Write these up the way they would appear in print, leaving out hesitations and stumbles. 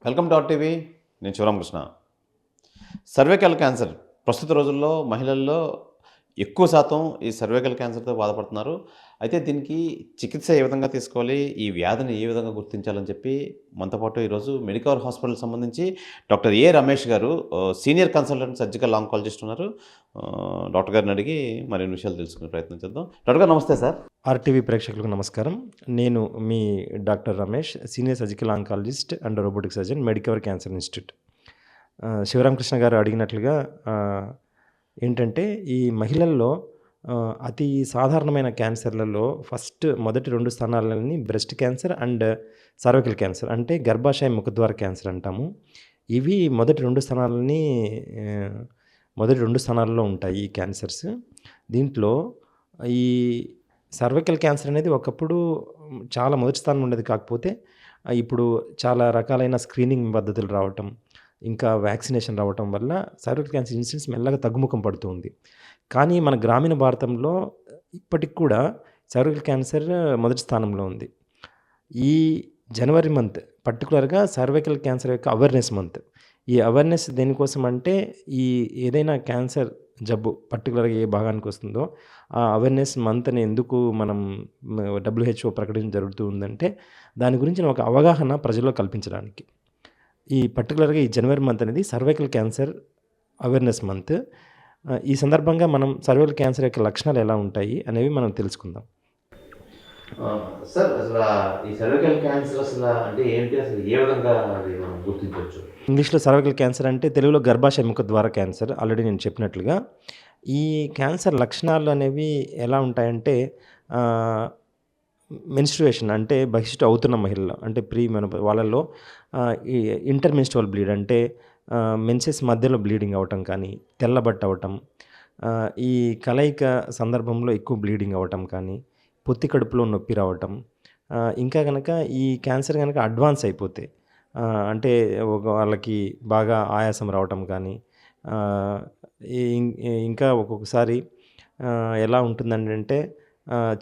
Welcome to our TV. నేను Sivaramakrishna. Cervical cancer ప్రస్తుత రోజుల్లో మహిళల్లో ఎక్కువ శాతం ఈ సర్వైకల్ క్యాన్సర్తో బాధపడుతున్నారు. అయితే దీనికి చికిత్స ఏ విధంగా తీసుకోవాలి, ఈ వ్యాధిని ఏ విధంగా గుర్తించాలని చెప్పి మనతో పాటు ఈరోజు మెడికవర్ హాస్పిటల్ సంబంధించి డాక్టర్ ఏ రమేష్ గారు సీనియర్ కన్సల్టెంట్ సర్జికల్ ఆంకాలజిస్ట్ ఉన్నారు. డాక్టర్ గారిని అడిగి మరిన్ని విషయాలు తెలుసుకునే ప్రయత్నం చేద్దాం. డాక్టర్ గారు నమస్తే సార్. ఆర్టీవీ ప్రేక్షకులకు నమస్కారం. నేను మీ doctor Ramesh, senior surgical oncologist and robotic surgeon, Medicover cancer institute. Sivaramakrishna గారు అడిగినట్లుగా ఏంటంటే ఈ మహిళల్లో అతి సాధారణమైన క్యాన్సర్లలో మొదటి 2 స్థానాలని breast cancer and cervical cancer, అంటే గర్భాశయ ముఖద్వార క్యాన్సర్ అంటాము. ఇవి మొదటి 2 స్థానాల్లో ఉంటాయి ఈ క్యాన్సర్స్. దీంట్లో ఈ సర్వైకల్ క్యాన్సర్ అనేది ఒకప్పుడు చాలా మొదటి స్థానం ఉండేది. కాకపోతే ఇప్పుడు చాలా రకాలైన స్క్రీనింగ్ పద్ధతులు రావటం, ఇంకా వ్యాక్సినేషన్ రావటం వల్ల సర్వైకల్ క్యాన్సర్ ఇన్సిడెన్స్ మెల్లగా తగ్గుముఖం పడుతుంది. కానీ మన గ్రామీణ భారతంలో ఇప్పటికి కూడా సర్వైకల్ క్యాన్సర్ మొదటి స్థానంలో ఉంది. ఈ జనవరి మంత్ పర్టికులర్గా సర్వైకల్ క్యాన్సర్ యొక్క అవేర్నెస్ మంత్. ఈ అవేర్నెస్ దేనికోసం అంటే ఈ ఏదైనా క్యాన్సర్ జబ్బు పర్టికులర్గా ఏ భాగానికి వస్తుందో ఆ అవేర్నెస్ మంత్ని ఎందుకు మనం WHO ప్రకటించడం జరుగుతూ ఉందంటే దాని గురించిన ఒక అవగాహన ప్రజల్లో కల్పించడానికి. ఈ పర్టికులర్గా ఈ జనవరి మంత్ అనేది సర్వైకల్ క్యాన్సర్ అవేర్నెస్ మంత్. ఈ సందర్భంగా మనం సర్వైకల్ క్యాన్సర్ యొక్క లక్షణాలు ఎలా ఉంటాయి అనేవి మనం తెలుసుకుందాం. సార్, అసలు ఈ సర్వైకల్ క్యాన్సర్ అంటే ఏంటి, అసలు ఏ విధంగా అది మనం గుర్తించవచ్చు? ఇంగ్లీష్లో సర్వైకల్ క్యాన్సర్ అంటే తెలుగులో గర్భాశయ ముఖద్వార క్యాన్సర్. ఆల్రెడీ నేను చెప్పినట్లుగా ఈ క్యాన్సర్ లక్షణాలు అనేవి ఎలా ఉంటాయంటే మెన్స్ట్రుయేషన్ అంటే బహిష్టు అవుతున్న మహిళల్లో, అంటే వాళ్ళల్లో ఈ ఇంటర్మెన్స్ట్రువల్ బ్లీడ్ అంటే మెన్సెస్ మధ్యలో బ్లీడింగ్ అవ్వటం కానీ, తెల్లబట్ట అవ్వటం, ఈ కలయిక సందర్భంలో ఎక్కువ బ్లీడింగ్ అవ్వటం కానీ, పొత్తి కడుపులో నొప్పి రావటం, ఇంకా కనుక ఈ క్యాన్సర్ కనుక అడ్వాన్స్ అయిపోతే అంటే వాళ్ళకి బాగా ఆయాసం రావటం కానీ, ఇంకా ఒక్కొక్కసారి ఎలా ఉంటుందంటే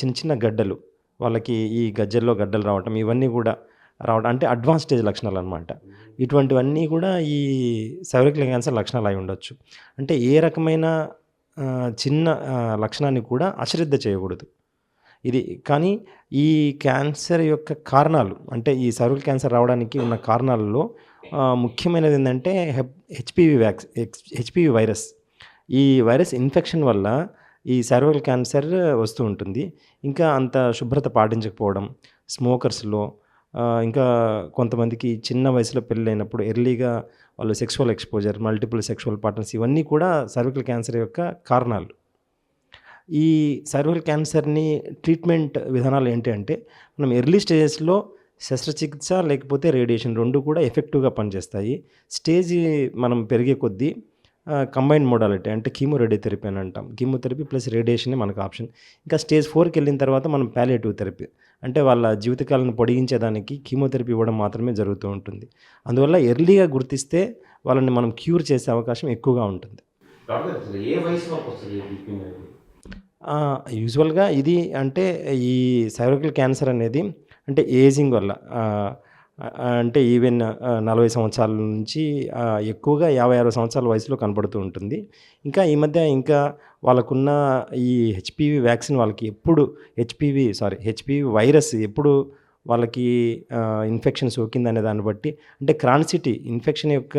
చిన్న చిన్న గడ్డలు, వాళ్ళకి ఈ గజ్జల్లో రావటం, ఇవన్నీ కూడా రావడం అంటే అడ్వాన్స్ స్టేజ్ లక్షణాలు అనమాట. ఇటువంటివన్నీ కూడా ఈ సర్వైకల్ క్యాన్సర్ లక్షణాలు అయి ఉండొచ్చు. అంటే ఏ రకమైన చిన్న లక్షణాన్ని కూడా అశ్రద్ధ చేయకూడదు ఇది. కానీ ఈ క్యాన్సర్ యొక్క కారణాలు, అంటే ఈ సర్వైకల్ క్యాన్సర్ రావడానికి ఉన్న కారణాలలో ముఖ్యమైనది ఏంటంటే హెచ్పివి వైరస్. ఈ వైరస్ ఇన్ఫెక్షన్ వల్ల ఈ సర్వైకల్ క్యాన్సర్ వస్తూ ఉంటుంది. ఇంకా అంత శుభ్రత పాటించకపోవడం, స్మోకర్స్లో, ఇంకా కొంతమందికి చిన్న వయసులో పెళ్ళైనప్పుడు ఎర్లీగా వాళ్ళు sexual exposure, multiple sexual partners, ఇవన్నీ కూడా సర్వైకల్ క్యాన్సర్ యొక్క కారణాలు. ఈ సర్వైకల్ క్యాన్సర్ని ట్రీట్మెంట్ విధానాలు ఏంటి అంటే మనం ఎర్లీ స్టేజెస్లో శస్త్రచికిత్స లేకపోతే రేడియేషన్ 2 కూడా ఎఫెక్టివ్గా పనిచేస్తాయి. స్టేజ్ మనం పెరిగే కొద్దీ కంబైన్డ్ మోడాలిటీ అంటే కీమో రేడియోథెరపీ అని అంటాం. కీమోథెరపీ ప్లస్ రేడియేషనే మనకు ఆప్షన్. ఇంకా స్టేజ్ 4కి వెళ్ళిన తర్వాత మనం ప్యాలియేటివ్ థెరపీ అంటే వాళ్ళ జీవితకాలను పొడిగించేదానికి కీమోథెరపీ ఇవ్వడం మాత్రమే జరుగుతూ ఉంటుంది. అందువల్ల ఎర్లీగా గుర్తిస్తే వాళ్ళని మనం క్యూర్ చేసే అవకాశం ఎక్కువగా ఉంటుంది. యూజువల్గా ఇది అంటే ఈ సర్వైకల్ క్యాన్సర్ అనేది అంటే ఏజింగ్ వల్ల అంటే ఈవెన్ 40 సంవత్సరాల నుంచి ఎక్కువగా 50-60 సంవత్సరాల వయసులో కనపడుతూ ఉంటుంది. ఇంకా ఈ మధ్య ఇంకా వాళ్ళకున్న ఈ హెచ్పివి వ్యాక్సిన్ వాళ్ళకి ఎప్పుడు హెచ్పివి వైరస్ ఎప్పుడు వాళ్ళకి ఇన్ఫెక్షన్ సోకిందనే దాన్ని బట్టి, అంటే క్రానిసిటీ ఇన్ఫెక్షన్ యొక్క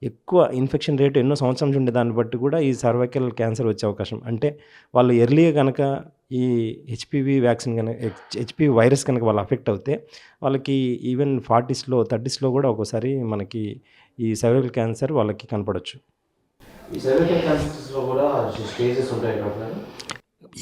ఎక్కువ ఇన్ఫెక్షన్ రేటు ఎన్నో సంవత్సరాల నుంచి ఉండే దాన్ని బట్టి కూడా ఈ సర్వైకల్ క్యాన్సర్ వచ్చే అవకాశం. అంటే వాళ్ళు ఎర్లీగా కనుక ఈ హెచ్పివి వైరస్ కనుక వాళ్ళు అఫెక్ట్ అవుతే వాళ్ళకి ఈవెన్ 40స్లో 30స్లో కూడా ఒక్కోసారి మనకి ఈ సర్వైకల్ క్యాన్సర్ వాళ్ళకి కనపడవచ్చు. ఈ సర్వైకల్ క్యాన్సర్స్లో కూడా స్టేజెస్ ఉంటాయి కదా?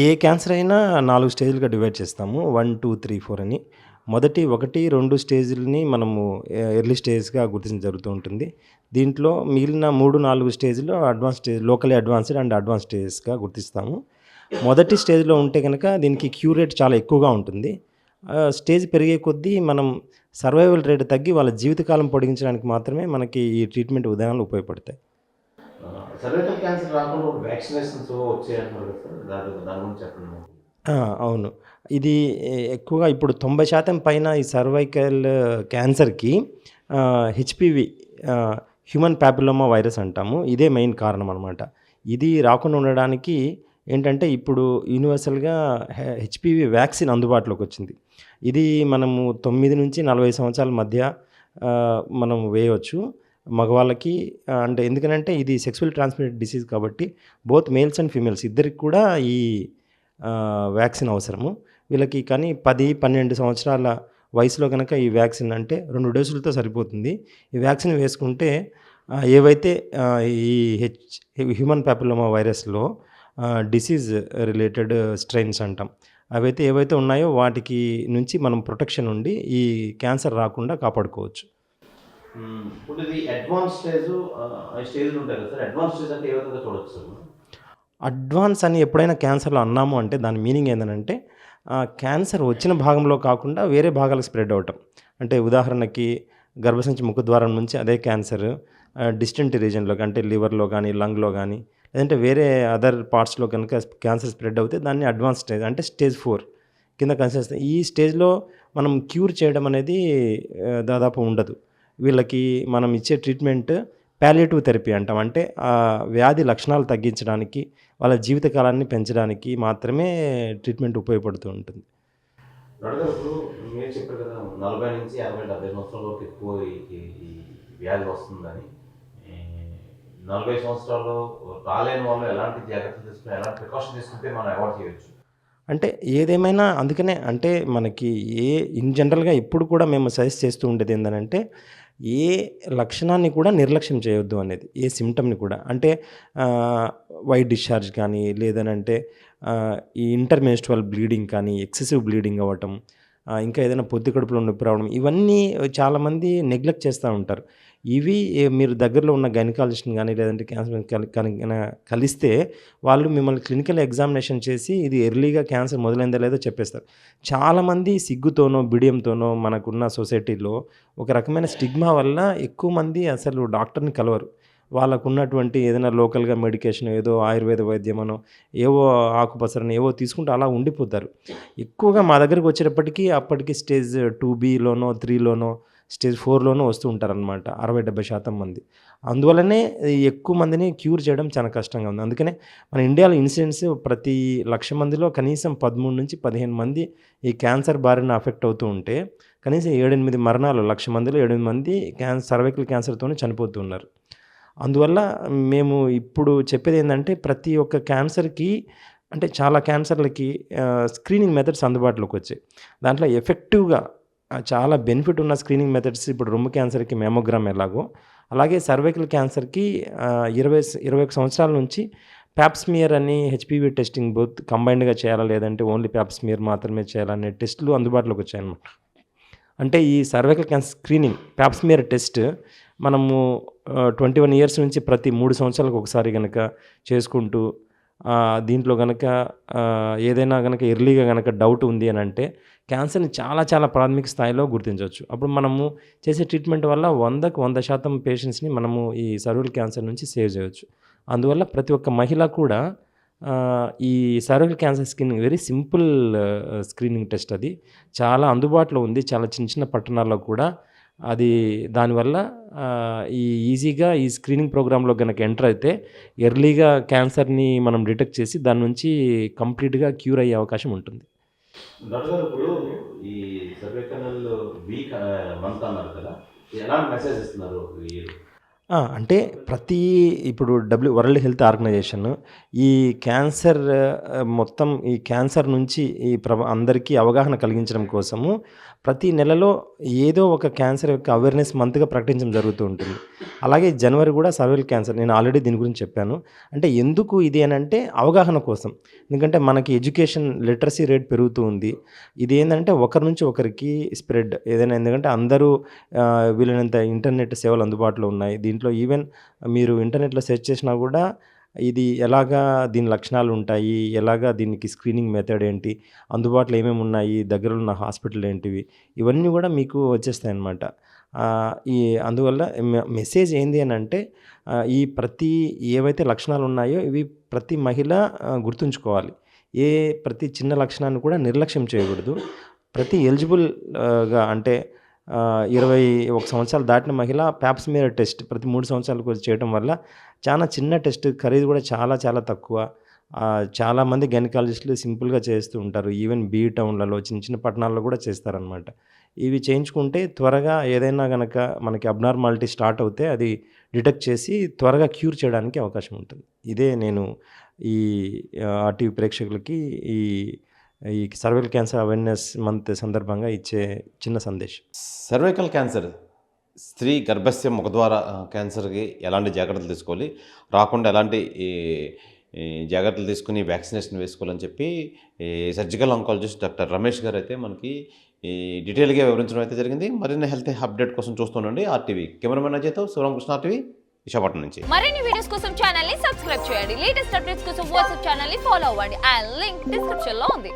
ఏ క్యాన్సర్ అయినా 4 స్టేజ్లుగా డివైడ్ చేస్తాము, 1, 2, 3, 4 అని. మొదటి 1, 2 స్టేజ్లని మనము ఎర్లీ స్టేజ్గా గుర్తించడం జరుగుతూ ఉంటుంది. దీంట్లో మిగిలిన 3, 4 స్టేజ్లో advance stage, locally advanced and advance స్టేజెస్గా గుర్తిస్తాము. మొదటి స్టేజ్లో ఉంటే కనుక దీనికి క్యూర్ రేట్ చాలా ఎక్కువగా ఉంటుంది. స్టేజ్ పెరిగే కొద్దీ మనం సర్వైవల్ రేట్ తగ్గి వాళ్ళ జీవితకాలం పొడిగించడానికి మాత్రమే మనకి ఈ ట్రీట్మెంట్ విధానాలు ఉపయోగపడతాయి. సర్వైకల్ క్యాన్సర్ రాకుండా వ్యాక్సినేషన్స్ వచ్చాయంటున్నారు కదా సార్, దాని గురించి చెప్పండి. అవును. ఇది ఎక్కువగా ఇప్పుడు 90% పైన ఈ సర్వైకల్ క్యాన్సర్కి హెచ్పివి హ్యూమన్ ప్యాపిలోమా వైరస్ అంటాము. ఇదే మెయిన్ కారణం అనమాట. ఇది రాకుండా ఉండడానికి ఏంటంటే ఇప్పుడు యూనివర్సల్గా హెచ్పివి వ్యాక్సిన్ అందుబాటులోకి వచ్చింది. ఇది మనము 9-40 సంవత్సరాల మధ్య మనం వేయవచ్చు మగవాళ్ళకి. అంటే ఎందుకనంటే ఇది సెక్సువల్ ట్రాన్స్మిటెడ్ డిసీజ్ కాబట్టి బోత్ మేల్స్ అండ్ ఫీమేల్స్ ఇద్దరికి కూడా ఈ వ్యాక్సిన్ అవసరము. వీళ్ళకి కానీ 10-12 సంవత్సరాల వయసులో కనుక ఈ వ్యాక్సిన్ అంటే 2 డోసులతో సరిపోతుంది. ఈ వ్యాక్సిన్ వేసుకుంటే ఏవైతే ఈ హ్యూమన్ ప్యాపిలోమా వైరస్లో డిసీజ్ రిలేటెడ్ స్ట్రెయిన్స్ అంటాం, అవైతే ఏవైతే ఉన్నాయో వాటికి నుంచి మనం ప్రొటెక్షన్ ఉండి ఈ క్యాన్సర్ రాకుండా కాపాడుకోవచ్చు. ఇప్పుడు ఇది అడ్వాన్స్ స్టేజ్లు ఉంటాయి కదా సార్, అడ్వాన్స్ స్టేజ్ అంటే ఏ విధంగా చూడొచ్చు సార్ మనం? అడ్వాన్స్ అని ఎప్పుడైనా క్యాన్సర్లో అన్నాము అంటే దాని మీనింగ్ ఏంటంటే క్యాన్సర్ వచ్చిన భాగంలో కాకుండా వేరే భాగాలకు స్ప్రెడ్ అవటం. అంటే ఉదాహరణకి గర్భసంచి ముఖద్వారం నుంచి అదే క్యాన్సర్ డిస్టెంట్ రీజన్లోకి అంటే లివర్లో కానీ లంగ్లో కానీ లేదంటే వేరే అదర్ పార్ట్స్లో కనుక క్యాన్సర్ స్ప్రెడ్ అవుతే దాన్ని అడ్వాన్స్ స్టేజ్ అంటే స్టేజ్ 4 కింద కన్సిడర్. ఈ స్టేజ్లో మనం క్యూర్ చేయడం అనేది దాదాపు ఉండదు. వీళ్ళకి మనం ఇచ్చే ట్రీట్మెంట్ ప్యాలియేటివ్ థెరపీ అంటాం. అంటే వ్యాధి లక్షణాలు తగ్గించడానికి వాళ్ళ జీవితకాలాన్ని పెంచడానికి మాత్రమే ట్రీట్మెంట్ ఉపయోగపడుతూ ఉంటుంది. ఇప్పుడు మీరు చెప్పారు కదా 40-60-70 సంవత్సరాల వరకు ఎక్కువ ఈ వ్యాధి వస్తుందని. 40 సంవత్సరాలు రాలేని వాళ్ళు ఎలాంటి జాగ్రత్తలు తీసుకుని ఎలాంటి ప్రికాషన్ తీసుకుంటే మనం అవాయిడ్ చేయవచ్చు? అంటే ఏదేమైనా అందుకనే అంటే మనకి ఇన్ జనరల్గా ఇప్పుడు కూడా మేము సజెస్ట్ చేస్తూ ఉండేది ఏంటంటే ఏ లక్షణాన్ని కూడా నిర్లక్ష్యం చేయొద్దు అనేది, ఏ సిమ్టమ్ని కూడా. అంటే వైట్ డిశ్చార్జ్ కానీ లేదనంటే ఈ ఇంటర్మెన్స్ట్రువల్ బ్లీడింగ్ కానీ ఎక్సెసివ్ బ్లీడింగ్ అవ్వటం, ఇంకా ఏదైనా పొత్తి కడుపులో నొప్పి రావడం, ఇవన్నీ చాలామంది నెగ్లెక్ట్ చేస్తూ ఉంటారు. ఇవి మీరు దగ్గరలో ఉన్న గైనకాలజిస్ట్ని కానీ లేదంటే క్యాన్సర్ కలిస్తే వాళ్ళు మిమ్మల్ని క్లినికల్ ఎగ్జామినేషన్ చేసి ఇది ఎర్లీగా క్యాన్సర్ మొదలైందో లేదో చెప్పేస్తారు. చాలామంది సిగ్గుతోనో బిడియంతోనో మనకున్న సొసైటీలో ఒక రకమైన స్టిగ్మా వల్ల ఎక్కువ మంది అసలు డాక్టర్ని కలవరు. వాళ్ళకు ఉన్నటువంటి ఏదైనా లోకల్గా మెడికేషన్ ఏదో ఆయుర్వేద వైద్యమనో ఏవో ఆకుపసరని ఏవో తీసుకుంటూ అలా ఉండిపోతారు. ఎక్కువగా మా దగ్గరికి వచ్చేటప్పటికీ అప్పటికి స్టేజ్ 2Bలోనో 3లోనో స్టేజ్ 4లోనో వస్తూ ఉంటారనమాట 60-70% మంది. అందువల్లనే ఎక్కువ మందిని క్యూర్ చేయడం చాలా కష్టంగా ఉంది. అందుకనే మన ఇండియాలో ఇన్సిడెంట్స్ ప్రతి 1,00,000 మందిలో కనీసం 13-15 మంది ఈ క్యాన్సర్ బారిన అఫెక్ట్ అవుతూ ఉంటే కనీసం 7-8 మరణాలు 1,00,000 మందిలో 8 మంది సర్వైకల్ క్యాన్సర్తోనే చనిపోతున్నారు. అందువల్ల మేము ఇప్పుడు చెప్పేది ఏంటంటే ప్రతి ఒక్క క్యాన్సర్కి అంటే చాలా క్యాన్సర్లకి స్క్రీనింగ్ మెథడ్స్ అందుబాటులోకి వచ్చాయి. దాంట్లో ఎఫెక్టివ్గా చాలా బెనిఫిట్ ఉన్న స్క్రీనింగ్ మెథడ్స్ ఇప్పుడు రొమ్ము క్యాన్సర్కి మెమోగ్రామ్ ఎలాగో అలాగే సర్వైకల్ క్యాన్సర్కి 21 సంవత్సరాల నుంచి ప్యాప్స్మియర్ అని హెచ్పివి టెస్టింగ్ బోత్ కంబైన్డ్గా చేయాలా లేదంటే ఓన్లీ ప్యాప్స్మియర్ మాత్రమే చేయాలనే టెస్టులు అందుబాటులోకి వచ్చాయన్నమాట. అంటే ఈ cervical cancer screening Pap smear test మనము 21 ఇయర్స్ నుంచి ప్రతి 3 సంవత్సరాలకు ఒకసారి కనుక చేసుకుంటూ దీంట్లో కనుక ఏదైనా కనుక ఎర్లీగా కనుక డౌట్ ఉంది అని అంటే క్యాన్సర్ని చాలా ప్రాథమిక స్థాయిలో గుర్తించవచ్చు. అప్పుడు మనము చేసే ట్రీట్మెంట్ వల్ల 100% పేషెంట్స్ని మనము ఈ సర్వైకల్ క్యాన్సర్ నుంచి సేవ్ చేయవచ్చు. అందువల్ల ప్రతి ఒక్క మహిళ కూడా ఈ cervical cancer screening very simple screening test. అది చాలా అందుబాటులో ఉంది చాలా చిన్న పట్టణాల్లో కూడా. అది దానివల్ల ఈజీగా ఈ స్క్రీనింగ్ ప్రోగ్రాంలో కనుక ఎంటర్ అయితే ఎర్లీగా క్యాన్సర్ని మనం డిటెక్ట్ చేసి దాని నుంచి కంప్లీట్గా క్యూర్ అయ్యే అవకాశం ఉంటుంది. డాక్టర్ గారు ఇప్పుడు ఈ సర్వైకల్ వీక్ మంత్ అన్నారు కదా, ఎలాంటి మెసేజ్ ఇస్తున్నారు? అంటే ఇప్పుడు వరల్డ్ హెల్త్ ఆర్గనైజేషన్ ఈ క్యాన్సర్ మొత్తం ఈ క్యాన్సర్ నుంచి అందరికీ అవగాహన కలిగించడం కోసము ప్రతి నెలలో ఏదో ఒక క్యాన్సర్ యొక్క అవేర్నెస్ మంత్గా ప్రకటించడం జరుగుతూ ఉంటుంది. అలాగే జనవరి కూడా సర్వైకల్ క్యాన్సర్, నేను ఆల్రెడీ దీని గురించి చెప్పాను. అంటే ఎందుకు ఇది అని అంటే అవగాహన కోసం. ఎందుకంటే మనకి ఎడ్యుకేషన్ లిటరసీ రేట్ పెరుగుతూ ఉంది. ఇది ఏంటంటే ఒకరి నుంచి ఒకరికి స్ప్రెడ్ ఏదైనా, ఎందుకంటే అందరూ వీలైనంత ఇంటర్నెట్ సేవలు అందుబాటులో ఉన్నాయి. దీంట్లో ఈవెన్ మీరు ఇంటర్నెట్లో సెర్చ్ చేసినా కూడా ఇది ఎలాగా దీని లక్షణాలు ఉంటాయి, ఎలాగా దీనికి స్క్రీనింగ్ మెథడ్ ఏంటి, అందుబాటులో ఏమేమి ఉన్నాయి, దగ్గరలో ఉన్న హాస్పిటల్ ఏంటివి, ఇవన్నీ కూడా మీకు వచ్చేస్తాయి అన్నమాట. అందువల్ల మెసేజ్ ఏంది అని అంటే ప్రతి ఏవైతే లక్షణాలు ఉన్నాయో ఇవి ప్రతి మహిళ గుర్తుంచుకోవాలి. ప్రతి చిన్న లక్షణాన్ని కూడా నిర్లక్ష్యం చేయకూడదు. ప్రతి ఎలిజిబుల్గా అంటే 21 సంవత్సరాలు దాటిన మహిళ ప్యాప్స్మియర్ టెస్ట్ ప్రతి 3 సంవత్సరాలకు చేయడం వల్ల చాలా చిన్న టెస్ట్, ఖరీదు కూడా చాలా చాలా తక్కువ. చాలామంది గైనకాలజిస్టులు సింపుల్గా చేస్తూ ఉంటారు. ఈవెన్ బీ టౌన్లలో చిన్న చిన్న పట్టణాల్లో కూడా చేస్తారనమాట. ఇవి చేయించుకుంటే త్వరగా ఏదైనా గనక మనకి అబ్నార్మాలిటీ స్టార్ట్ అవుతే అది డిటెక్ట్ చేసి త్వరగా క్యూర్ చేయడానికి అవకాశం ఉంటుంది. ఇదే నేను ఈ ఆర్టీవీ ప్రేక్షకులకి ఈ ఈ సర్వైకల్ క్యాన్సర్ అవేర్నెస్ మంత్ సందర్భంగా ఇచ్చే చిన్న సందేశం. సర్వైకల్ క్యాన్సర్ స్త్రీ గర్భస్య ముఖద్వార క్యాన్సర్కి ఎలాంటి జాగ్రత్తలు తీసుకోవాలి, రాకుండా ఎలాంటి ఈ జాగ్రత్తలు తీసుకుని వ్యాక్సినేషన్ వేసుకోవాలని చెప్పి ఈ సర్జికల్ ఆంకాలజిస్ట్ డాక్టర్ రమేష్ గారు అయితే మనకి ఈ డీటెయిల్గా వివరించడం అయితే జరిగింది. మరిన్ని హెల్త్ అప్డేట్ కోసం చూస్తుండండి ఆర్టీవీ. కెమెరామెన్ అజయ్తో శివరామకృష్ణ, ఆర్టీవీ, విశాఖపట్నం నుంచి. మరిన్ని వీడియోస్ కోసం ఛానల్ ని సబ్స్క్రైబ్ చేయండి. లేటెస్ట్ అప్డేట్స్ కోసం వాట్సాప్ ఛానల్ ని ఫాలో అవ్వండి. ఆ లింక్ డిస్క్రిప్షన్ లో ఉంది.